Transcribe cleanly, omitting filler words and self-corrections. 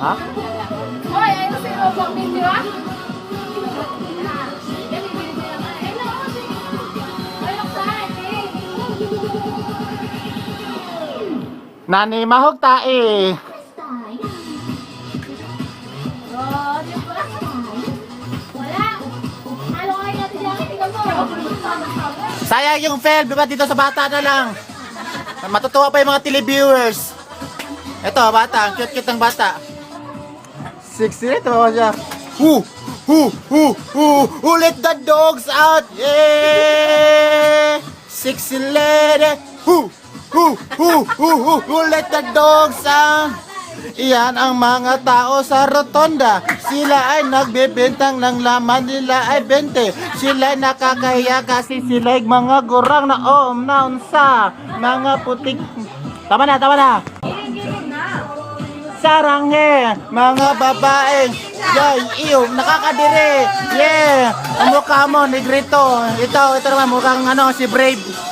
Ha? Hoy, ayun si Robok Video ah. Nani mahog tae. Sayang yung film, diba dito sa bata na lang. Matutuwa pa yung mga televiewers. Ito, bata, ang cute-cute ng bata. 60, ito siya. Let the dogs out, yeah! 60 lady, let the dogs out. Iyan ang mga tao sa rotonda. Sila ay nagbebentang ng laman nila ay 20. Sila ay nakakahiya kasi sila ay mga gurang na naunsa. Mga putik. Tama na, tama na. Saranghe, mga babae. Yay, iyo, nakakadiri. Yeah, ang mukha mo, negrito. Ito naman mukhang si Brave.